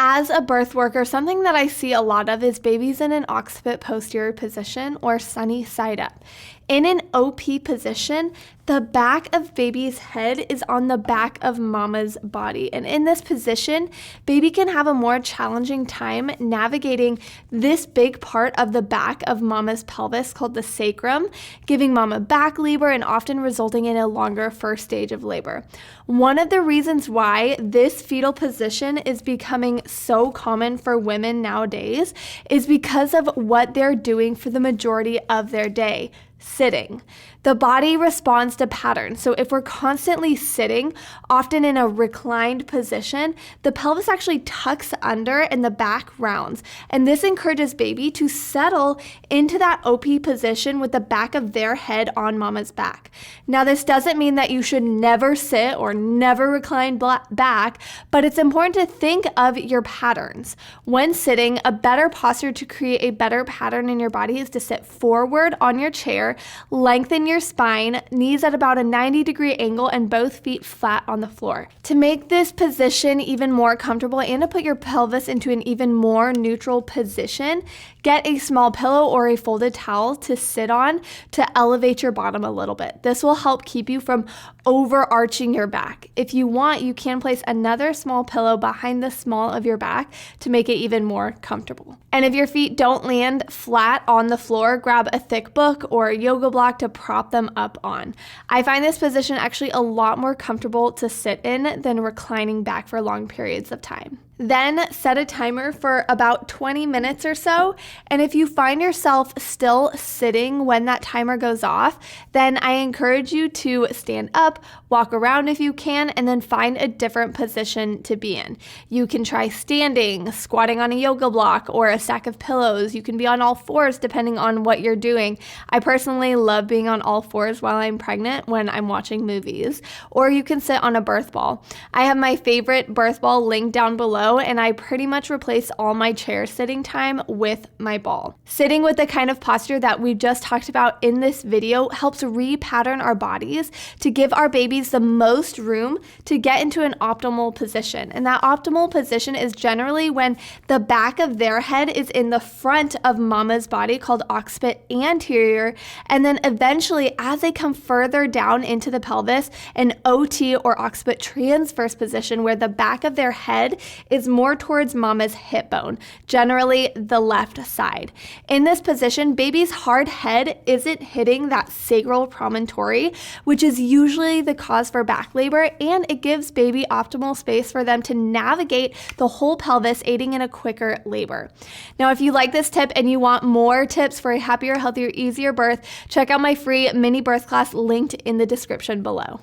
As a birth worker, something that I see a lot of is babies in an occiput posterior position or sunny side up. In an OP position, the back of baby's head is on the back of mama's body. And in this position, baby can have a more challenging time navigating this big part of the back of mama's pelvis called the sacrum, giving mama back labor and often resulting in a longer first stage of labor. One of the reasons why this fetal position is becoming so common for women nowadays is because of what they're doing for the majority of their day. Sitting. The body responds to patterns. So if we're constantly sitting, often in a reclined position, the pelvis actually tucks under and the back rounds. And this encourages baby to settle into that OP position with the back of their head on mama's back. Now, this doesn't mean that you should never sit or never recline back, but it's important to think of your patterns. When sitting, a better posture to create a better pattern in your body is to sit forward on your chair, lengthen your spine, knees at about a 90-degree angle, and both feet flat on the floor. To make this position even more comfortable and to put your pelvis into an even more neutral position, get a small pillow or a folded towel to sit on to elevate your bottom a little bit. This will help keep you from overarching your back. If you want, you can place another small pillow behind the small of your back to make it even more comfortable. And if your feet don't land flat on the floor, grab a thick book or a yoga block to prop them up on. I find this position actually a lot more comfortable to sit in than reclining back for long periods of time. Then set a timer for about 20 minutes or so, and if you find yourself still sitting when that timer goes off, then I encourage you to stand up, walk around if you can, and then find a different position to be in. You can try standing, squatting on a yoga block, or a stack of pillows. You can be on all fours depending on what you're doing. I personally love being on all fours while I'm pregnant when I'm watching movies, or you can sit on a birth ball. I have my favorite birth ball linked down below, and I pretty much replace all my chair sitting time with my ball. Sitting with the kind of posture that we just talked about in this video helps repattern our bodies to give our babies the most room to get into an optimal position. And that optimal position is generally when the back of their head is in the front of mama's body, called occiput anterior, and then eventually as they come further down into the pelvis, an OT or occiput transverse position where the back of their head is more towards mama's hip bone, generally the left side. In this position, baby's hard head isn't hitting that sacral promontory, which is usually the cause for back labor, and it gives baby optimal space for them to navigate the whole pelvis, aiding in a quicker labor. Now, if you like this tip and you want more tips for a happier, healthier, easier birth, check out my free mini birth class linked in the description below.